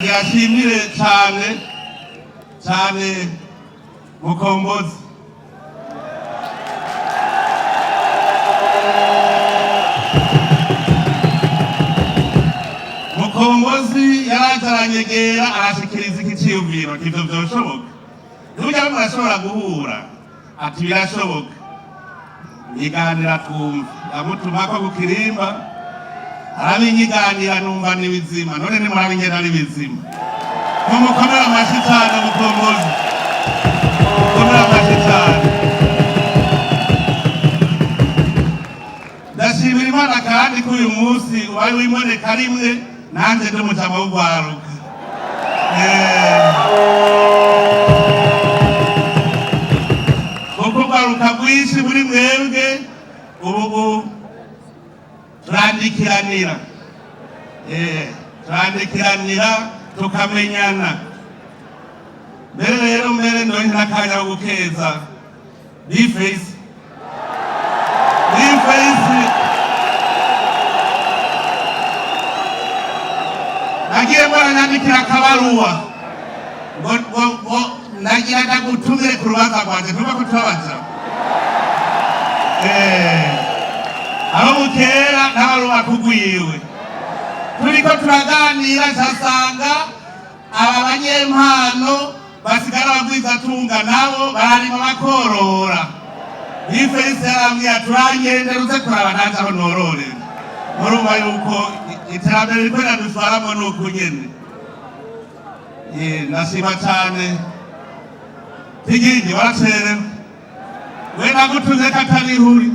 Yashimire cyane Mukombozi. Mukombozi yarataranyegera arashikiriza ikiciyumviro kivyo vyoshoboka. Nujya murashobora guhura ati birashoboka. Iganira twumva amutumako kukirimba arabinyiganira numva n'ibizima none ni murabingena n'ibizima mumukomera amashi cyane Mukombozi mukomera amashi cyane. Ndashimira Imana kandi ko uyu munsi wari wiboneka rimwe nanjye ndi mujama w'ugwaruka kuko ugwaruka rwinshi muri mwebwe ubu turandikiranira tukamenyana. Mbere ndonke n'akanya ko gukeza Bifesi nagiye baranyandikira akabaruwa ngo nagira ndagutumire ku rubanza rwanjye ntuba kutubabaza aho mukera ntabaruwa kugwiwe turiko turaganira nsasanga aba banyempano basigara bagwizatunga nabo bararima bakorora. Bifesi yarambwira turangende ruze kuraba nanje aho nororera murumva yuko iterambere riko riradutwaramo nuko nyene. Ndashima cane Tigigi waracerewe we nagutuze katarihuri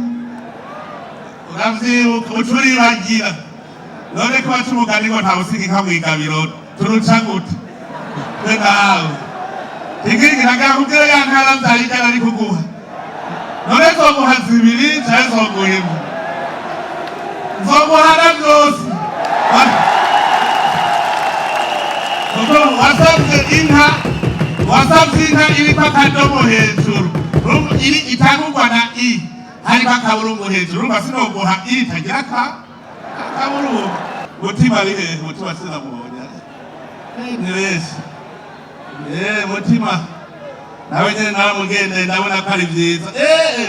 uravyibuka ucuribagira none ko baca umugani ngo ntawusiga inka mw'igabiro turuca gute twe nawe Tigigi nagakubwira ya nkara vyarigana ari kuguha none zoguha zibiri canke zoguhimba nzoguhana vyose kuko wasavye inka iriko akadomo hejuru itangurwa na i hariko akaburungu hejuru urumva sinoguha i itagira akaburungu. Mutima ari hehe? Mutima sinamubonye ni benshi Mutima nawe nyene naramugende ndabona ko ari vyiza.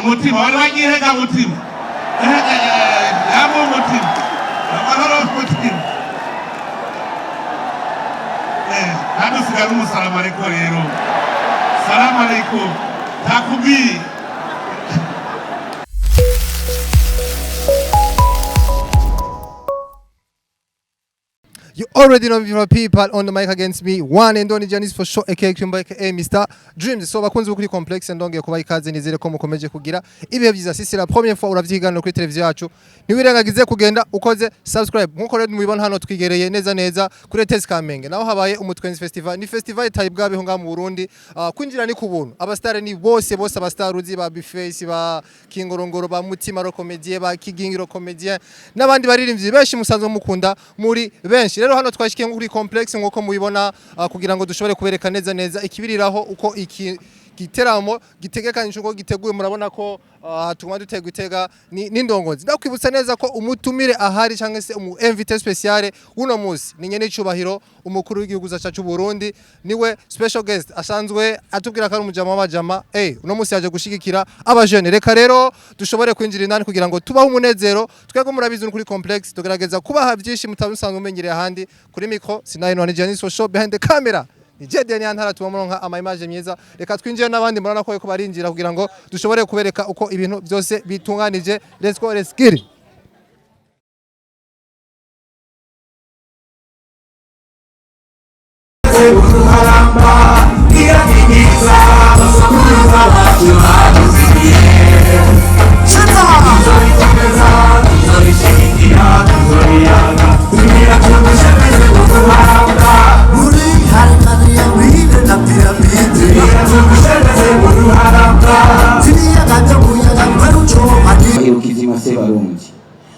Mutima wari wagihega Mutima yamu Mutima amahoro Mutima kandi usigara umusalamu ariko rero salamu alaikum takubiri. You already know beautiful people on the mic against me. One and only Janice for sure, aka Kimba, aka Mr. Dreams. So bakunzi bukuri complex ndonge kuba ikaze nizere ko mukomeje kugira ibihe byiza. Sisi la première fois uravyiganira kuri televiziyo yacu. Niwirengagize kugenda ukoze subscribe. Nkuko rero mubibona hano twigereye neza kuri Tezi Kamenge. Naho habaye umutwenzi festival. Ni festival itayibwabeho nga mu Burundi. Kwinjira ni kubuntu. Abastare ni bose abastaruzi ba Bifesi ba Kingorongoro ba Mutima ro comedie ba Kigingiro comedien n'abandi baririmvyi benshi musanzwe mukunda muri benshi. Rero hano twashikiye kuri complex nk'uko mubibona kugira ngo dushobore kubereka neza ikibiriraho uko iki giteramo gitegekanije uko giteguye. Murabona ko hatuma dutegutega ni ndongozi. Ndakwibutsa neza ko umutumire ahari cyangwa se umu invité spécial uno munsi ni nyene cyubahiro umukuru w'igihugu cyacu Burundi niwe special guest asanzwe atubwira ko ari umujama w'abajama uno munsi yaje gushigikira abajene. Reka rero dushobore kwinjira indani kugira ngo tubaho umunezero twego murabizi kuri complex tugerageza kubaha byinshi mutabisanzwe umenyereye ahandi kuri micro sinayino ni Janice for show behind the camera ni Jedi ni antara tubamuronka ama image myiza. Reka twinjire n'abandi murana ko barinjira kugira ngo dushobore kubereka uko ibintu byose bitunganije. Let's go, let's get it.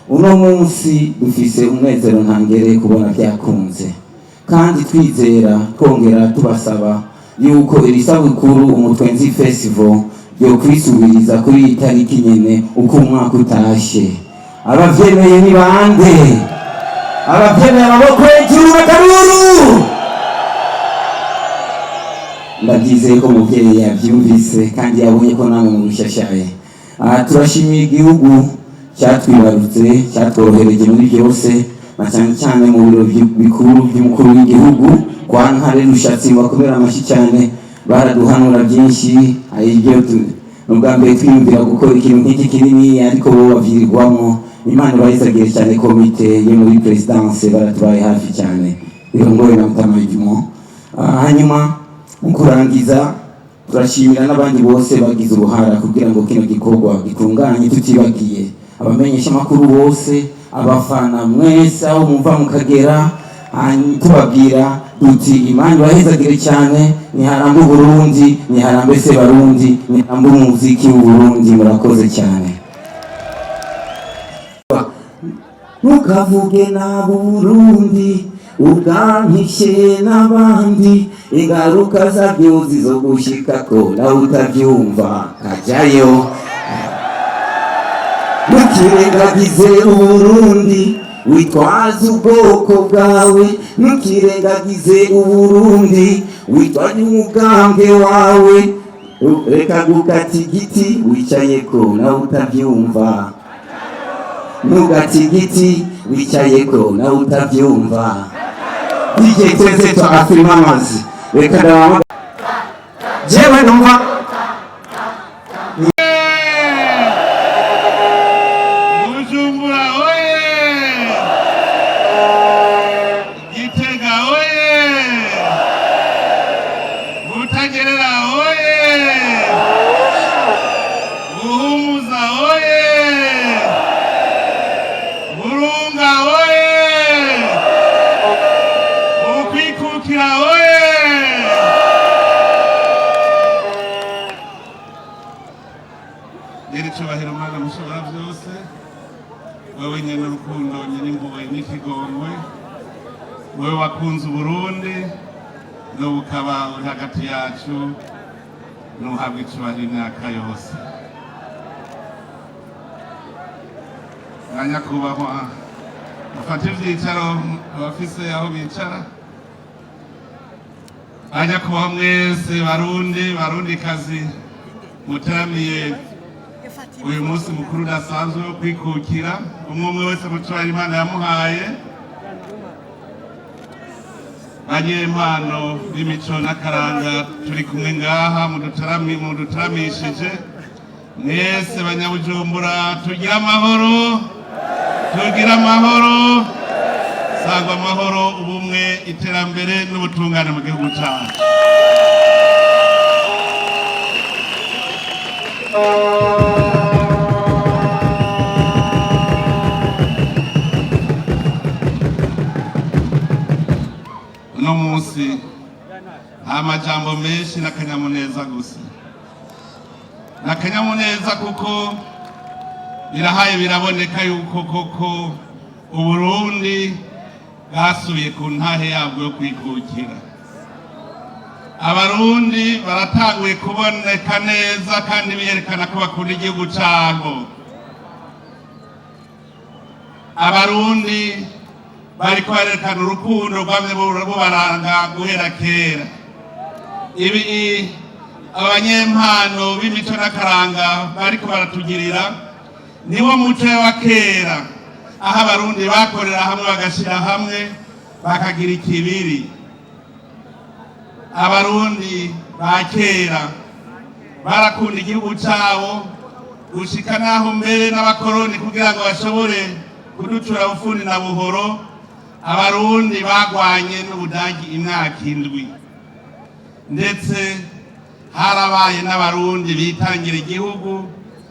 Uno munsi dufise umwezero ntangere kubona byakunze kandi twizera twongera tubasaba yuko iri sabukuru umutwenzi festival yo kwisubiriza kuri itariki nyene uko umwaka utashe. Abavyemeye ni bande? Abavyemeye amaboko hejuru akaruru ndabyizeye ko muvyeyi yavyumvise kandi yabonye ko namwe mu bishashaye. Turashimiye igihugu cyatwibarutse cyatworohereje muri byose, na cyane cyane mu biro bikuru by'umukuru w'igihugu kwa Ntare Rushatsi bakomera amashyi cyane, baraduhanura byinshi. Ibyo n'ubwa mbere twiyumvira gukora ikintu nk'iki kinini ariko bo bavyirirwamo. Imana bayisagire cyane komite yo muri presidence baratubaye hafi cyane irongoye na Mutamajimo. Hanyuma mu kurangiza turashimira n'abandi bose bagize uruhara kugira ngo kino gikorwa gitunganye, tutibagiye abamenyesha makuru bose, abafana mwese aho mumva mukagera, tubabwira tuti Imana bahezagire cyane, niharambe Burundi, niharambe se Barundi, niharambe umuziki w'u Burundi. Murakoze cyane. Ntukavuge na Burundi ugampishe n'abandi, ingaruka zabyo zizo gushikako nawe utabyumva kajayo. Ntukirengagize Uburundi witwaza ubwoko bwawe, ntukirengagize Uburundi witwaje umugambwe wawe. Reka gukata igiti wicayeko nawe utabyumva, ntugate igiti wicayeko nawe utabyumva. DJ twese twafirima amazi, reka ndabaga jewe numva Bujumbura oye, Gitega oye, Butagerera oye, Buhumuza oye, Burunga oye, Ukwikukira oye. Nyir'icyubahiro Mana mushobora byose, wowe nyene urukundo nyene impuhwe n'ikigongwe, wowe wakunze Uburundi n'ubu ukaba uri hagati yacu, n'uhabwa icubahiro imyaka yose. Nyakubahwa mufate ivyicaro abafise aho bicara. Nyakubahwa mwese Barundikazi mutaramiye uyu munsi mukuru udasanzwe wo kwikukira, umwe wese mucubahiro Imana yamuhaye. Banyempano b'imico n'akaranga turi kumwe ngaha muduteramishije mwese Banyabujumbura, tugira amahoro, tugira amahoro, sagwa amahoro, ubumwe, iterambere n'ubutungane mu gihugu cyacu. Uno munsi nta majambo menshi n'akanyamuneza gusa, n'akanyamuneza kuko birahaye biraboneka yuko koko Uburundi bwasubiye ku ntahe yabwo yo kwikukira. Abarundi baratanguye kuboneka neza kandi biyerekana ko bakunda igihugu cyabo. Abarundi bariko barerekana urukundo rwamye bubaranga guhera kera. Ibi abanyempano b'imico n'akaranga bariko baratugirira niwo muco wa kera, aho Abarundi bakorera hamwe bagashira hamwe bakagira ikibiri. Abarundi ba kera barakunda igihugu cyabo gushika naho mbere n'abakoroni kugira ngo bashobore kuducura bufundi na buhoro. Abarundi bagwanye n'Ubudagi imyaka 7, ndetse harabaye n'Abarundi bitangira igihugu,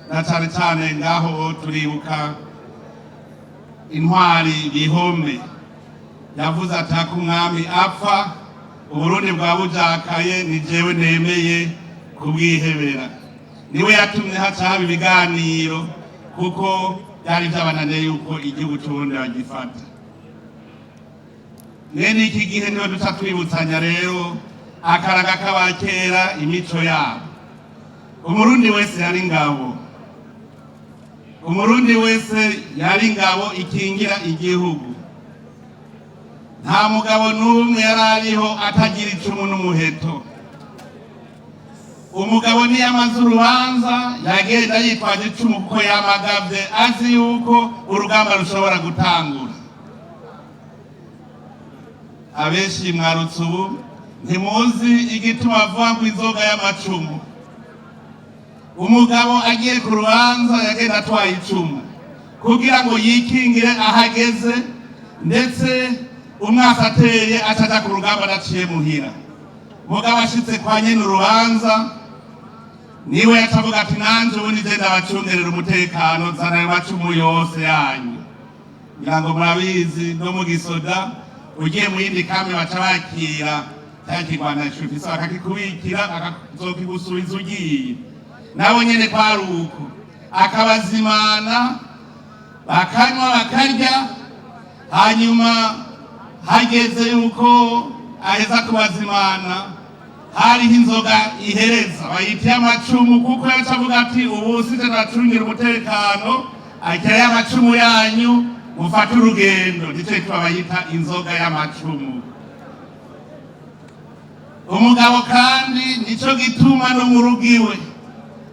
na cyane cyane ngaho turibuka intwari Bihombe yavuze ati ko umwami apfa Uburundi bwa bujakaye ni jewe nemeye kubwihebera. Niwe yatumye haca haba ibiganiro kuko byari byabananiye yuko igihugu cy'Uburundi bagifata. Nene iki gihe niho duca twibutsanya rero akaraga k'abakera, imico yabo. Umurundi wese yari ingabo, Umurundi wese yari ingabo ikingira igihugu. Nta mugabo n'umwe yari ariho atagira icumu n'umuheto. umugabo niyamaze urubanza yagenda yitwaje icumu kuko yamagavye azi yuko urugamba rushobora gutangura. Abenshi mwarutse ubu ntimuzi igituma avuga ngo inzoga y'amacumu. Umugabo agiye ku rubanza yagenda atwaye icumu kugira ngo yikingire ahageze, ndetse umwasi ateye acaja ku rugamba adaciye muhira. Mugabo ashitse kwa nyene urubanza niwe yacavuga ati nanje ubundi je ndabacungerera umutekano, zana ayo macumu yose yanyu. Ngira ngo murabizi no mu gisoda ugiye mu yindi kambi baca bakira cya kigwanisho ufise bakakikubikira bakazokigusubiza ugiye. Nabo nyene kwari uko akabazimana bakanywa bakarya, hanyuma hageze yuko aheza kubazimana hariho inzoga ihereza bayitiye amacumu, kuko yacavuga ati ubu sije ndacungira umutekano, akira y'amacumu yanyu mufate urugendo. Nico gituma bayita inzoga y'amacumu. Umugabo kandi nico gituma no mu rugo iwe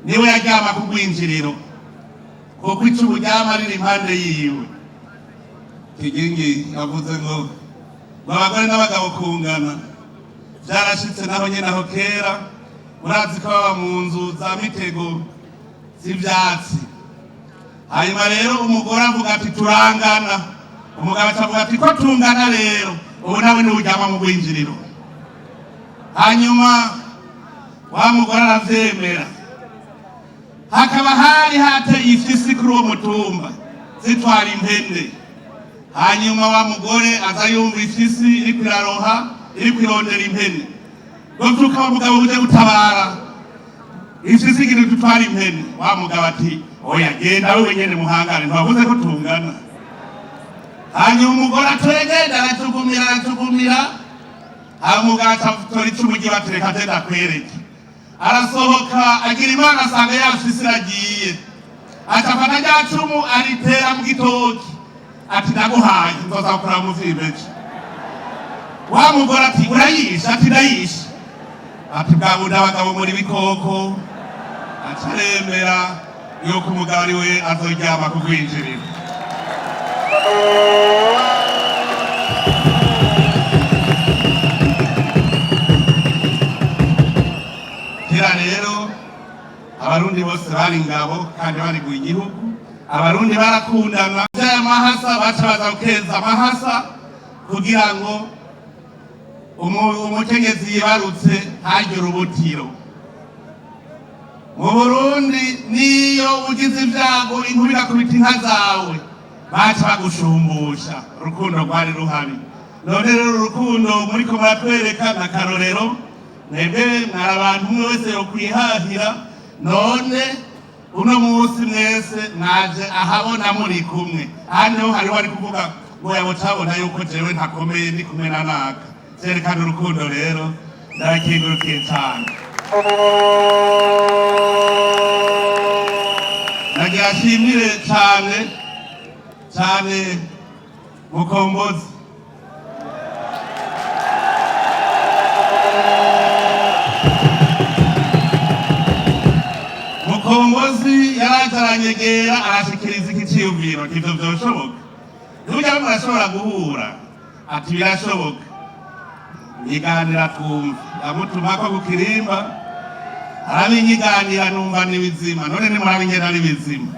niwe yaryama ku rwinjiriro, kuko icumu ryama riri impande yiwe. Kigingi yavuze ngo abagore n'abagabo kungana byarashitse naho nyene aho kera. Murazi ko baba mu nzu za mitego z'ivyatsi. Hanyuma rero umugore avuga ati turangana, umugabo acavuga ati ko tungana rero ubu nawe niwe uryama mu rwinjiriro. Hanyuma wa mugore aravyemera. Hakaba hari hateye ifisi kuri uwo mutumba zitwara impene. Hanyuma wa mugore aza yumva ifisi iri kwiraroha, iri kwirondera impene. Govyuka wa mugabo uje gutabara ifisi iri gutwara impene. Wa mugabo ati oya genda wewe nyene muhangane, ntiwavuze ko tungana. Hanyuma umugore atwegenda aratugumira, umugabo acatora icumu ryiwe ati reka je ndakwereke. Arasohoka agira Imana asanga ya fisi iragiye, acafata rya cumu aritera mu gitoki ati ndaguhaye nzoza gukora mu vyibeje. Wa mugore ati urayisha? Ati ndayisha. Ati bwa bundi abagabo muri bikoko. Acaremera yuko umugabo ari we azoryama ku rwinjiriro. Kera rero abarundi bose bari ingabo kandi bari ku igihugu. Abarundi barakundana. Aya mahasa baca baza gukeza amahasa kugira ngo umukenyezi yibarutse ntagire urubutiro. Mu Burundi niyo ugize ibyago inkuba irakubita inka zawe baca bagushumbusha. Urukundo rwari ruhari. None rero urukundo muriko muratwereka na karorero, mwebwe mwari abantu umwe wese yokwihahira. None uno munsi mwese naje ahabona muri kumwe. Hano hariho ari kuvuga ngo yabo cabona yuko jewe ntakomeye ndi kumwe na naka. Zerekana urukundo rero ndakingurukiye cyane. Nagira ashimire cyane Mukombozi. Mukombozi yaraje aranyegera arashikiriza iki ciyumviro ivyo vyoshoboka. Nubwo murashobora guhura ati birashoboka. Yiganira twumva amutumako gukirimba arabinyiganira numva n'ibizima. None ni murabingena ari bizima.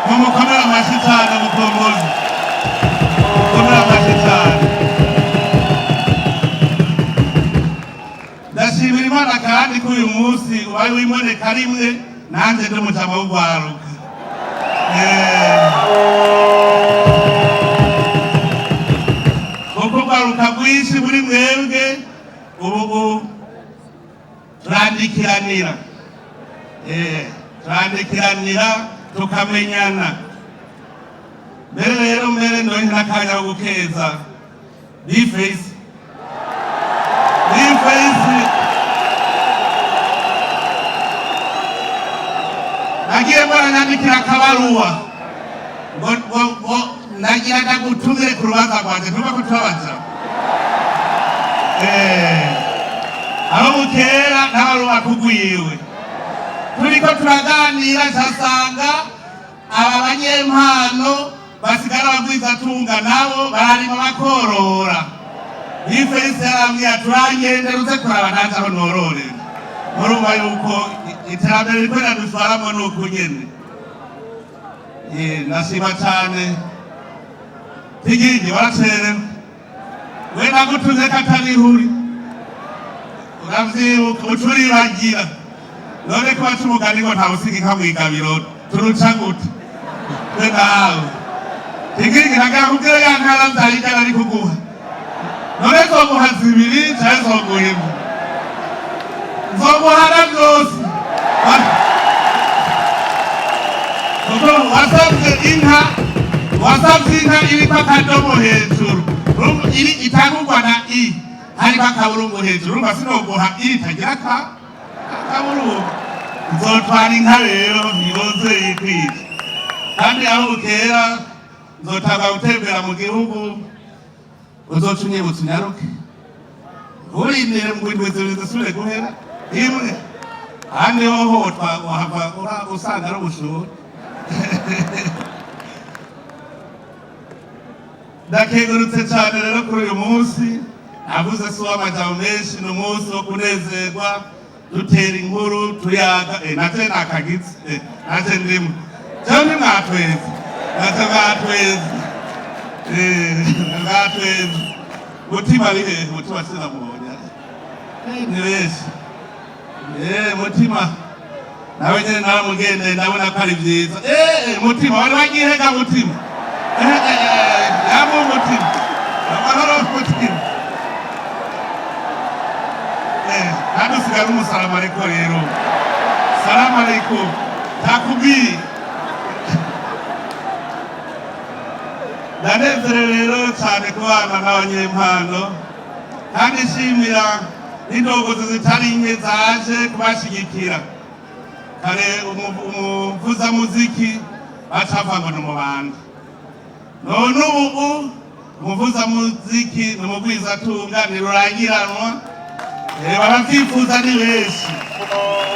Mumukomera amashi cyane Mukombozi. Mukomera amashi cyane. Ndashimira Imana kandi ko uyu munsi ubaye wiboneka rimwe nanje ndi mujama w'ugwaruka. Kuko ugwaruka bwinshi muri mwebwe ubu turandikiranira. Turandikiranira tukamenyana. Mbere rero ndori nakanya ko gukeza Bface. Nagiye baranyandikira akabaruwa ngo nagira ndagutumire ku rubanza rwanje ntuba kutubabaza. Abo mukera n'abaruba kugwiwe turiko turaganira casanga aba banyempano basigara bagwizatunga nabo bararima bakorora ifese yarambwiye turangende ruze kuraba nanje aho nororera murumva yuko iterambere riko riradutwaramo nuko nyene nashima cane tigigi waracerewe we nagutuze katarihuri uravyibuka ucuribagira none ko baca umugani ngo ntawusiga inka mw'igabiro turuca gute twe nawe tigigi nagakubwira ya ntara nzayigana ari kuguha none zoguha zibiri canke zoguha imwe nzoguhana vyose wasavye inka iriko akadomo hejuru itangurwa na i hariko akaburungu hejuru urumva sinoguha i itagira akaburungu nzotwara inka rero ntiyoze yikwije kandi aho bukera nzotanga gutembera mu gihugu uzoca unyibutsa unyaruke urindire mu ndwi zibiri zisubire guhera imwe ahandi hoho wahava usanga ari ubushuhe ndakengurutse cyane rero kuri uyu munsi navuze si uw'amajambo menshi ni umunsi wo kunezerwa dutera inkuru tuyaga naje nakagitse naje ndimo jewe ntimwatweze naje mwatweze mutima ari hehe mutima sinamubonye ni benshi mutima nawe nyene naramugendeye ndabona ko ari vyiza mutima wari wagihega mutima yamu mutima amahoro mutima nadusiga n'umusalamu ariko rero salamu alaikum takubiri ndanezerewe rero cyane kubana n'abanyempano kandi nshimira n'indongozi zitari nke zaje kubashigikira kare umuvuzamuziki bacava ngo ni umubanda none ubu umuvuzamuziki ni umugwizatunga ntirurangiranwa baravyifuza ni benshi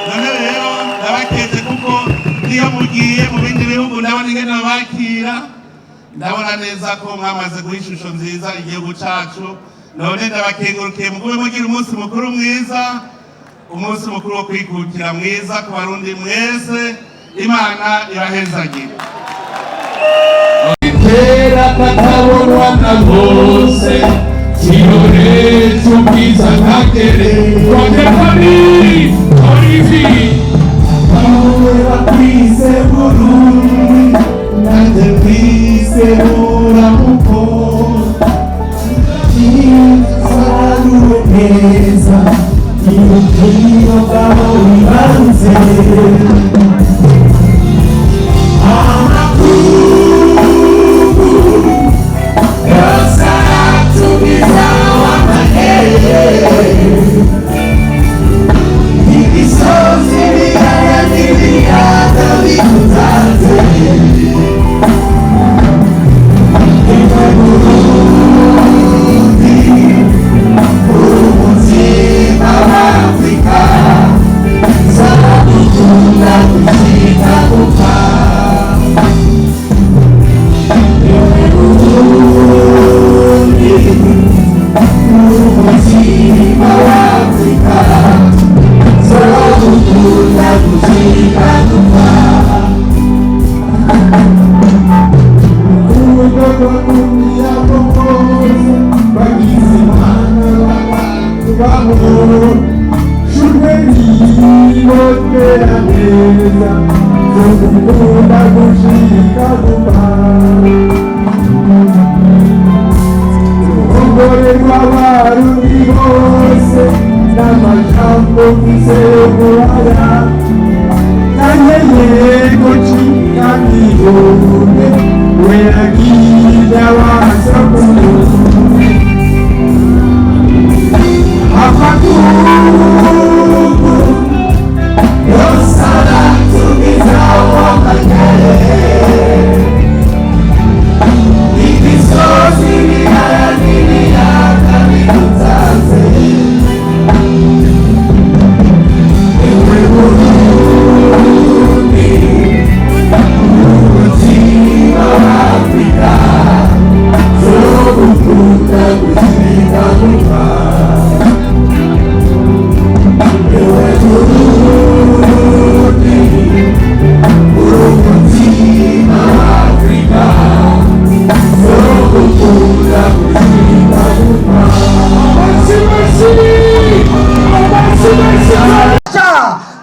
none rero ndabakeze kuko niyo mugiye mu bindi bihugu ndabona ingene babakira ndabona neza ko mwamaze guha ishusho nziza igihugu cacu none ndabakengurukiye mugube mugira umunsi mukuru mwiza umunsi mukuru wo kwikukira mwiza ku barundi mwese imana ibahezagire kera katabonwa na bose kirore cy'ubwiza ntagere kodekoni olivi awe bakwise burundi nanjye kwise buramuko saruwe neza ibukiro bwabo bibarutse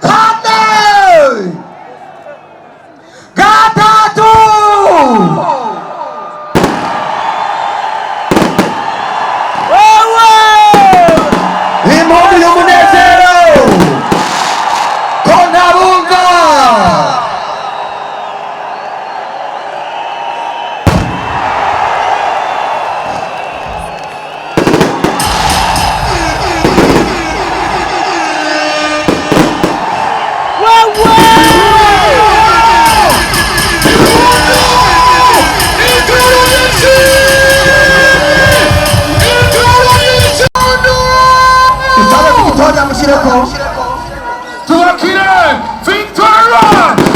kane gatatu impundu y'umunezero konabunga Tubakire Victoria